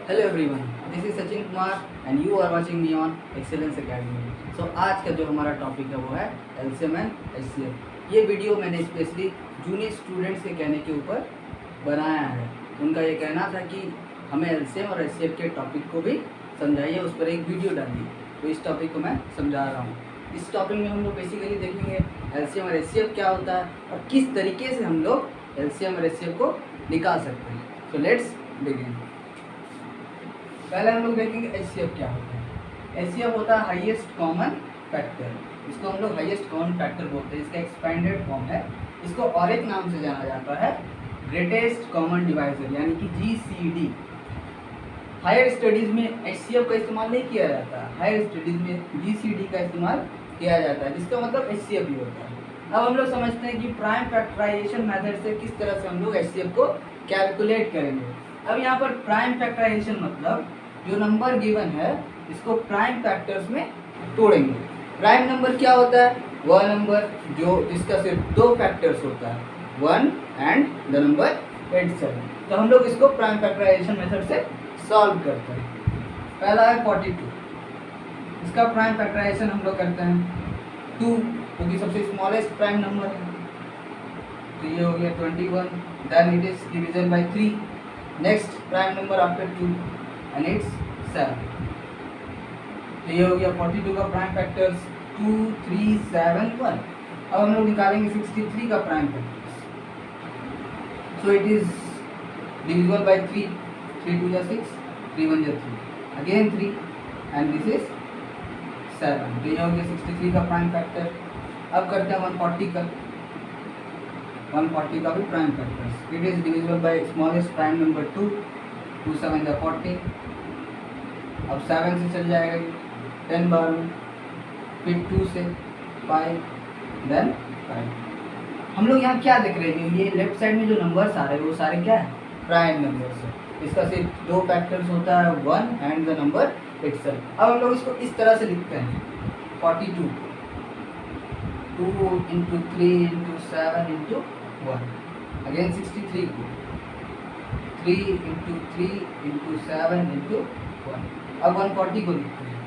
Hello everyone, this is Sachin Kumar and you are watching me on excellence academy. So आज का जो हमारा topic है वो है एलसीएम एंड एचसीएफ। ये वीडियो मैंने स्पेशली जूनियर स्टूडेंट्स के कहने के ऊपर बनाया है। उनका ये कहना था कि हमें एलसीएम और एचसीएफ के टॉपिक को भी समझाइए, उस पर एक वीडियो डालिए। तो इस टॉपिक को मैं समझा रहा हूँ। इस टॉपिक में हम लोग बेसिकली देखेंगे एलसीएम और एचसीएफ क्या होता है और किस तरीके से हम लोग एलसीएम और एचसीएफ को निकाल सकते हैं। So let's begin. पहले हम लोग देखेंगे एचसीएफ क्या होता है। एचसीएफ होता है हाईएस्ट कॉमन फैक्टर। इसको हम लोग हाईएस्ट कॉमन फैक्टर बोलते हैं। इसका एक्सपेंडेड फॉर्म है। इसको और एक नाम से जाना जाता है ग्रेटेस्ट कॉमन डिवाइजर, यानी कि जीसीडी। हायर स्टडीज़ में एचसीएफ का इस्तेमाल नहीं किया जाता, हायर स्टडीज़ में जीसीडी का इस्तेमाल किया जाता है, जिसका मतलब एचसीएफ ही होता है। अब हम लोग समझते हैं कि प्राइम फैक्टराइजेशन मेथड से किस तरह से हम लोग एचसीएफ को कैलकुलेट करेंगे। अब यहाँ पर प्राइम फैक्टराइजेशन मतलब जो नंबर गिवन है इसको प्राइम फैक्टर्स में तोड़ेंगे। प्राइम नंबर क्या होता है? वह नंबर जो जिसका सिर्फ दो फैक्टर्स होता है, 1 एंड द नंबर 87। तो हम लोग इसको प्राइम फैक्टराइजेशन मेथड से सॉल्व करते हैं। पहला है 42। इसका प्राइम फैक्टराइजेशन हम लोग करते हैं 2, क्योंकि सबसे स्मॉलेस्ट प्राइम नंबर है। तो ये हो गया 21, then it is division by 3। Next prime number after 2 and it's 7। तो ये हो गया 42 का प्राइम फैक्टर्स 2, 3, 7, 1। अब हम लोग निकालेंगे 63 का prime factors. So it is divisible by 3, 3 2 जा 6, 3 1 जा 3, अगेन 3 एंड दिस इज 7। तो ये हो गया 63 का प्राइम फैक्टर। अब करते हैं 140 का। 140 का भी prime factors. It is divisible by smallest prime number 2, 2 7 जा 40। अब 7 से चल जाएगा 10 बार में, फिर 2 से 5, देन 5। हम लोग यहाँ क्या देख रहे हैं? ये लेफ्ट साइड में जो नंबर्स आ रहे हैं वो सारे क्या है? प्राइम नंबर्स है। इसका सिर्फ दो फैक्टर्स होता है, 1 एंड द नंबर इटसेल्फ। अब हम लोग इसको इस तरह से लिखते हैं 42 2 इंटू 3 इंटू 7 इंटू 1, अगेन 63 को 3 इंटू 3 इंटू 7 इंटू 1। अब 140 को लिखते हैं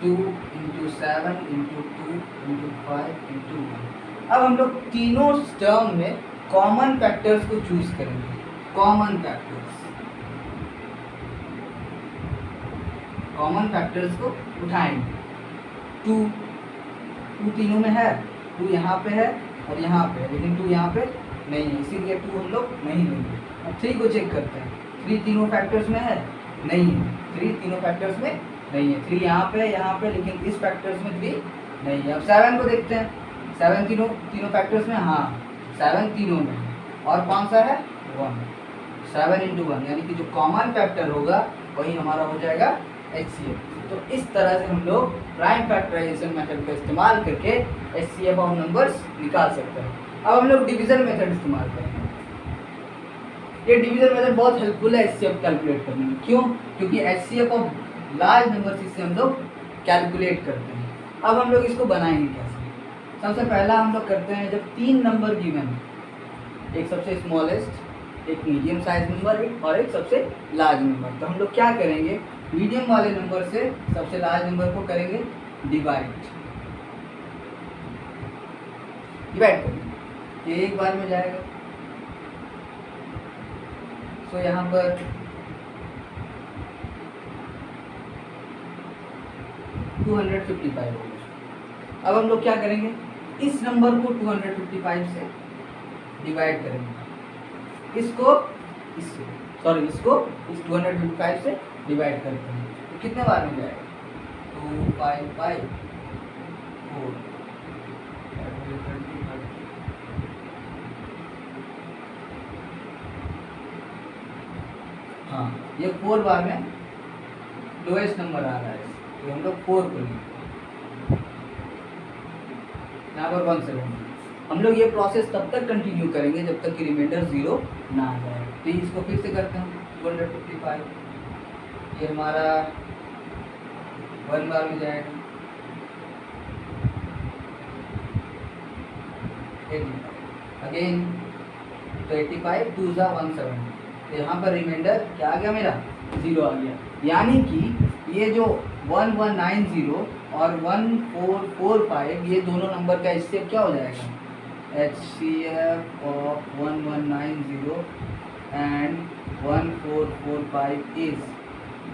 2 इंटू 7 इंटू 2 इंटू 5 इंटू 1। अब हम लोग तीनों टर्म में कॉमन फैक्टर्स को चूज करेंगे। कॉमन फैक्टर्स को उठाएंगे। 2 तीनों में है, 2 यहाँ पे है और यहाँ पे है, लेकिन 2 यहाँ पे नहीं है, इसीलिए 2 हम लोग नहीं लेंगे। अब 3 को चेक करते हैं। 3 तीनों फैक्टर्स में है? नहीं है। 3 तीनों फैक्टर्स में नहीं है। 3 यहाँ पे, लेकिन इस फैक्टर्स में 3 नहीं है। अब 7 को देखते हैं। 7 तीनों फैक्टर्स में, हाँ 7 तीनों में है। और कौन सा है? 1। 7 इंटू 1, यानी कि जो कॉमन फैक्टर होगा वही हमारा हो जाएगा एचसीएफ। तो इस तरह से हम लोग प्राइम फैक्टराइजेशन मेथड का इस्तेमाल करके एचसीएफ ऑफ नंबर्स निकाल सकते हैं। अब हम लोग डिवीजन मेथड इस्तेमाल करेंगे। ये डिवीजन मेथड बहुत हेल्पफुल है एचसीएफ कैलकुलेट करने में। क्यों? क्योंकि एचसीएफ ऑफ लार्ज नंबर्स इससे हम लोग कैलकुलेट करते हैं। अब हम लोग इसको बनाएंगे कैसे? सबसे पहला हम लोग करते हैं, जब 3 नंबर गिवन है, एक सबसे स्मॉलेस्ट, एक मीडियम साइज नंबर और एक सबसे लार्ज नंबर, तो हम लोग क्या करेंगे? मीडियम वाले नंबर से सबसे लार्ज नंबर को करेंगे डिवाइड करेंगे। ये एक बार में जाएगा। सो यहाँ पर $255 होगा। अब हम लोग क्या करेंगे? इस नंबर को 255 से डिवाइड करेंगे। इसको इस 255 से डिवाइड करते हैं। तो कितने बार में जाएगा? 2 5 5 4। हाँ, ये 4 बार में लोएस्ट नंबर आ रहा है, तो हम लोग 4 को लेंगे। यहाँ पर 170। हम लोग ये प्रोसेस तब तक कंटिन्यू करेंगे जब तक कि रिमाइंडर 0 ना आ जाए। तो इसको फिर से करते हैं 255। ये हमारा 1 बार में जाएगा, अगेन तो 85 2 170, तो यहाँ पर रिमाइंडर क्या आ गया मेरा 0 आ गया। यानी कि ये जो 1190 और 1445 ये दोनों नंबर का HCF क्या हो जाएगा, HCF ऑफ 1190 एंड 1445 इज,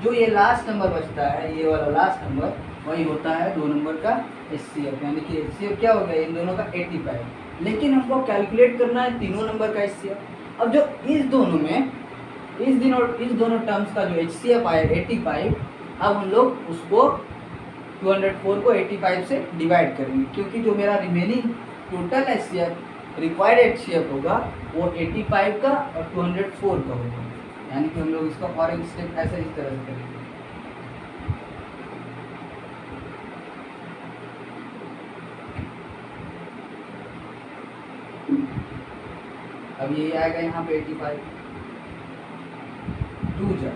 जो ये लास्ट नंबर बचता है, ये वाला लास्ट नंबर, वही होता है दो नंबर का HCF। यानी कि HCF क्या हो गया इन दोनों का 85। लेकिन हमको कैलकुलेट करना है तीनों नंबर का HCF। अब जो इस दोनों में इस दोनों टर्म्स का जो HCF आया 85, अब हम लोग उसको 204 को 85 से डिवाइड करेंगे, क्योंकि जो मेरा remaining total HCF required HCF होगा वो 85 का और 204 का होगा। यानी कि हम लोग इसका और एक स्टेप ऐसे इस तरह से करेंगे। अब ये आएगा यहाँ पे 85, 2 जा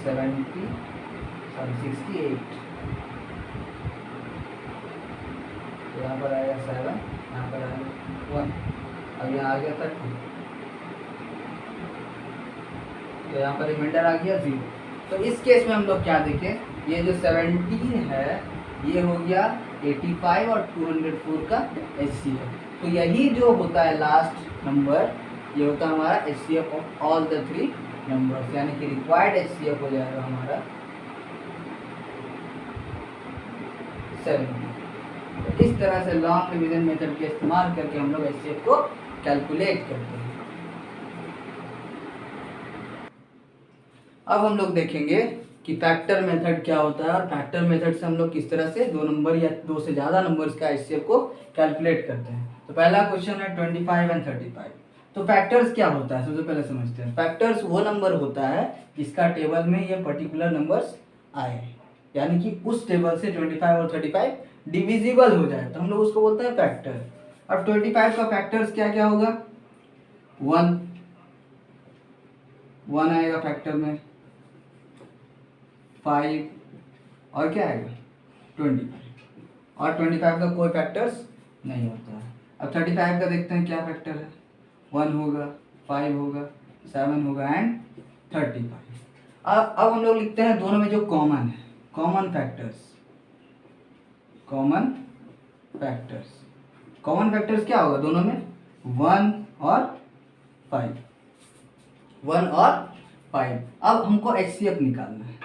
70 68, तो यहाँ पर आएगा 7, यहाँ पर आएगा 1, अब यहाँ आ गया 30, तो यहाँ पर रिमाइंडर आ गया 0। तो इस केस में हम लोग क्या देखें, ये जो 17 है ये हो गया 85 और 204 का HCF। तो यही जो होता है लास्ट नंबर, ये होता है हमारा HCF of all the 3 numbers. यानी कि रिक्वायर्ड HCF हो जाएगा हमारा 70। तो इस तरह से लॉन्ग डिवीजन मेथड के इस्तेमाल करके हम लोग HCF को कैलकुलेट करते हैं। अब हम लोग देखेंगे कि फैक्टर मेथड क्या होता है, और फैक्टर मेथड से हम लोग किस तरह से दो नंबर या दो से ज़्यादा नंबर्स का HCF को कैलकुलेट करते हैं। तो पहला क्वेश्चन है 25 एंड 35। तो फैक्टर्स क्या होता है सबसे पहले समझते हैं। फैक्टर्स वो नंबर होता है जिसका टेबल में ये पर्टिकुलर नंबर्स आए, यानी कि उस टेबल से 25 और 35 डिविजिबल हो जाए तो हम लोग उसको बोलते हैं फैक्टर। अब 25 का फैक्टर्स क्या क्या होगा, 1 आएगा फैक्टर में, 5 और क्या आएगा 25, और 25 का कोई फैक्टर्स नहीं होता है। अब 35 का देखते हैं क्या फैक्टर है, 1 होगा, 5 होगा, 7 होगा एंड 35। अब हम लोग लिखते हैं दोनों में जो कॉमन है, कॉमन फैक्टर्स क्या होगा दोनों में, 1 और 5। अब हमको HCF निकालना है।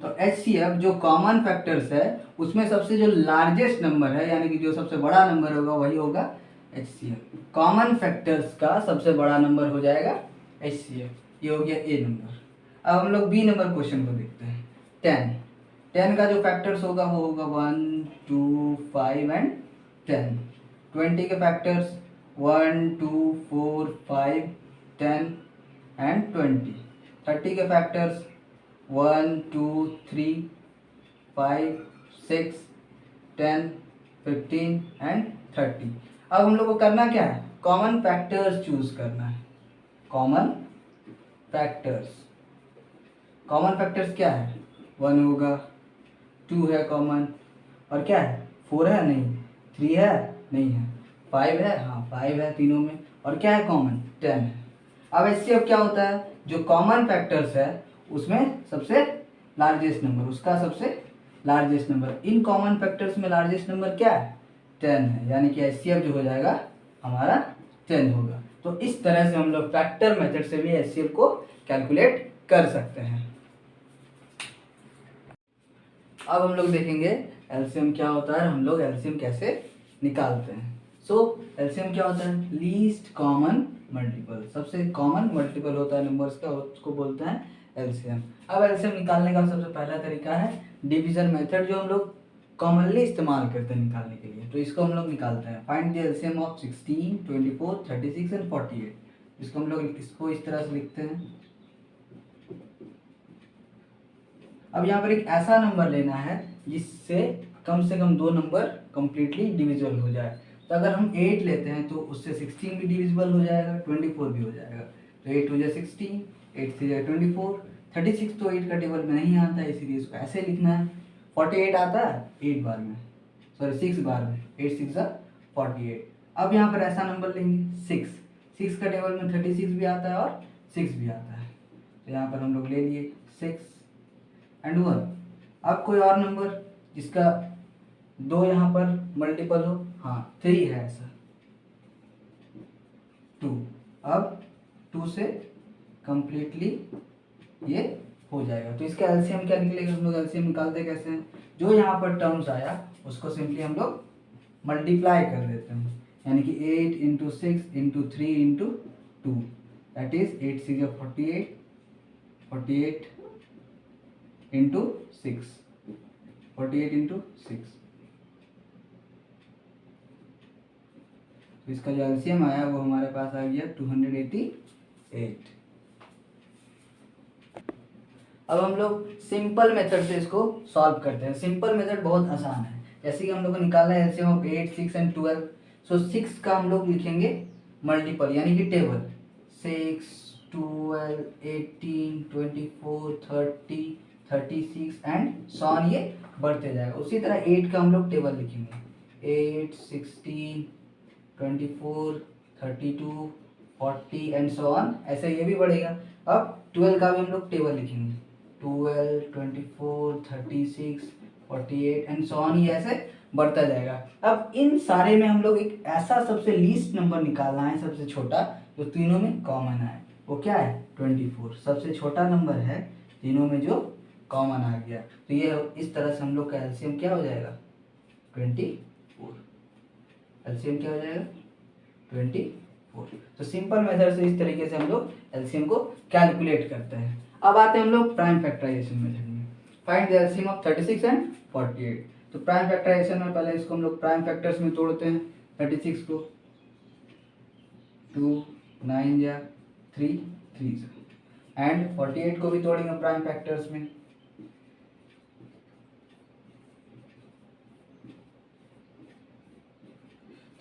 तो HCF जो कॉमन फैक्टर्स है उसमें सबसे जो लार्जेस्ट नंबर है, यानी कि जो सबसे बड़ा नंबर होगा वही होगा HCF। कॉमन फैक्टर्स का सबसे बड़ा नंबर हो जाएगा HCF। ये हो गया A नंबर। अब हम लोग B नंबर क्वेश्चन को देखते हैं। 10 का जो फैक्टर्स होगा वो होगा 1 2 5 एंड 10। 20 के फैक्टर्स 1 2 4 5 10 एंड 20। 30 के फैक्टर्स 1 2 3 5 6 10 15 एंड 30। अब हम लोग को करना क्या है, कॉमन फैक्टर्स चूज करना है। कॉमन फैक्टर्स क्या है, 1 होगा, 2 है कॉमन, और क्या है 4 है नहीं, 3 है नहीं है, 5 है, हाँ 5 है तीनों में, और क्या है कॉमन 10 है। अब HCF क्या होता है, जो कॉमन फैक्टर्स है उसमें सबसे लार्जेस्ट नंबर, उसका सबसे largest number. In common factors में लार्जेस्ट नंबर क्या है 10 है, यानी कि HCF जो हो जाएगा हमारा 10 होगा। तो इस तरह से हम लोग फैक्टर मेथड से भी HCF को कैलकुलेट कर सकते हैं। अब हम लोग देखेंगे LCM क्या होता है, हम लोग LCM कैसे निकालते हैं। LCM क्या होता है, लीस्ट कॉमन मल्टीपल, सबसे कॉमन मल्टीपल होता है नंबर्स का, उसको बोलते हैं LCM। अब LCM निकालने का सबसे पहला तरीका है डिवीजन मेथड, जो हम लोग कॉमनली इस्तेमाल करते हैं निकालने के लिए। तो इसको हम लोग निकालते हैं, find the LCM of 16 24 36 and 48। इसको हम लोग इसको इस तरह से लिखते हैं। अब यहाँ पर एक ऐसा नंबर लेना है जिससे कम से कम दो नंबर कंप्लीटली डिविजिबल हो जाए। तो अगर हम 8 लेते हैं तो उससे 16 भी डिविजिबल हो जाएगा, 24 भी हो जाएगा। तो 8 हो जाए 16, 8 से जाए 24, 36 तो 8 का टेबल में नहीं आता है, इसीलिए इसको ऐसे लिखना है। 48 आता है 8 बार में, सॉरी 6 बार में, 8 6 48। अब यहाँ पर ऐसा नंबर लेंगे 6, 6 का टेबल में 36 भी आता है और 6 भी आता है। तो यहाँ पर हम लोग ले लिए 6 एंड 1। अब कोई और नंबर जिसका 2 यहाँ पर मल्टीपल हो, हाँ 3 है ऐसा, 2। अब 2 से कंप्लीटली ये हो जाएगा। तो इसका एलसीएम क्या निकलेगा, हम लोग एलसीएम निकालते कैसे हैं, जो यहाँ पर टर्म्स आया उसको सिंपली हम लोग मल्टीप्लाई कर देते हैं, यानी कि 8 into 6 into 3 into 2, that is 8 6 48, 48 into 6, 48 into 6। तो इसका जो एलसीएम आया वो हमारे पास आ गया 288। अब हम लोग सिंपल मेथड से इसको सॉल्व करते हैं। सिंपल मेथड बहुत आसान है। जैसे कि हम लोग को निकालना है एलसीएम ऑफ 8, 6 एंड 12। सो 6 का हम लोग लिखेंगे मल्टीपल, यानी कि टेबल 6, 12, 18, 24, 30, 36 एंड सो ऑन, ये बढ़ते जाएगा। उसी तरह 8 का हम लोग टेबल लिखेंगे 8, 16, 24, 32, 40 एंड सो ऑन, ऐसे ये भी बढ़ेगा। अब 12 का भी हम लोग टेबल लिखेंगे 12, 24, 36, 48 एंड सो ऑन, ये ऐसे बढ़ता जाएगा। अब इन सारे में हम लोग एक ऐसा सबसे लीस्ट नंबर निकालना है, सबसे छोटा, जो तीनों में कॉमन है। वो क्या है, 24। सबसे छोटा नंबर है तीनों में जो कॉमन आ गया। तो ये इस तरह से हम लोग का एलसीएम क्या हो जाएगा, 24। एलसीएम क्या हो जाएगा, 24। तो सिंपल मेथड से इस तरीके से हम लोग एलसीएम को कैलकुलेट करते हैं। अब आते हैं हम लोग प्राइम फैक्टराइजेशन मेथड में। Find the LCM of 36 and 48। तो प्राइम फैक्टराइजेशन में पहले इसको हम लोग प्राइम फैक्टर्स में तोड़ते हैं। 36 को 2, 9 या 3, 3 एंड 48 को भी तोड़ेंगे प्राइम फैक्टर्स में।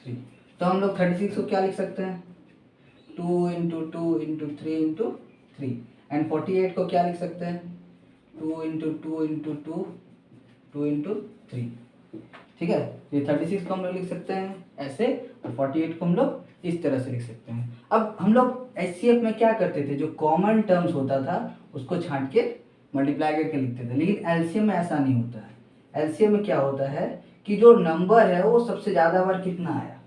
3। तो हम लोग 36 को क्या लिख सकते हैं, 2 इंटू 2 इंटू 3 इंटू 3 एंड 48 को क्या लिख सकते हैं, 2 इंटू 2 इंटू 2, 2 इंटू 3। ठीक है, ये 36 को हम लोग लिख सकते हैं ऐसे, और 48 को हम लोग इस तरह से लिख सकते हैं। अब हम लोग एचसीएफ में क्या करते थे, जो कॉमन टर्म्स होता था उसको छांट के मल्टीप्लाई करके लिखते थे, लेकिन एलसीएम में ऐसा नहीं होता है। एलसीएम में क्या होता है कि जो नंबर है वो सबसे ज़्यादा बार कितना आया,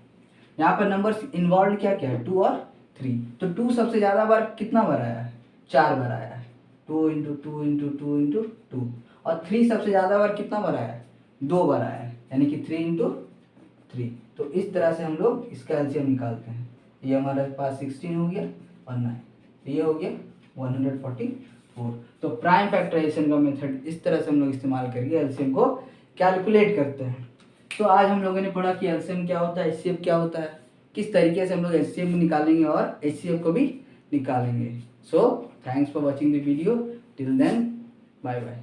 यहाँ पर नंबर इन्वॉल्व क्या क्या है, 2 और 3। तो 2 सबसे ज़्यादा बार कितना बार आया है, 4 बार आया है, 2 इंटू 2 इंटू 2 इंटू 2। और 3 सबसे ज़्यादा बार कितना बार आया है, 2 बार आया है, यानी कि 3 इंटू 3। तो इस तरह से हम लोग इसका एलसीएम निकालते हैं। ये हमारे पास 16 हो गया और 9, ये हो गया 144। तो प्राइम फैक्टराइजेशन का मेथड इस तरह से हम लोग इस्तेमाल करके एलसीएम को कैलकुलेट करते हैं। तो आज हम लोगों ने पढ़ा कि एलसीएम क्या होता है, एचसीएफ क्या होता है, किस तरीके से हम लोग एचसीएफ निकालेंगे और एचसीएफ को भी निकालेंगे। So thanks for watching the video, till then bye bye.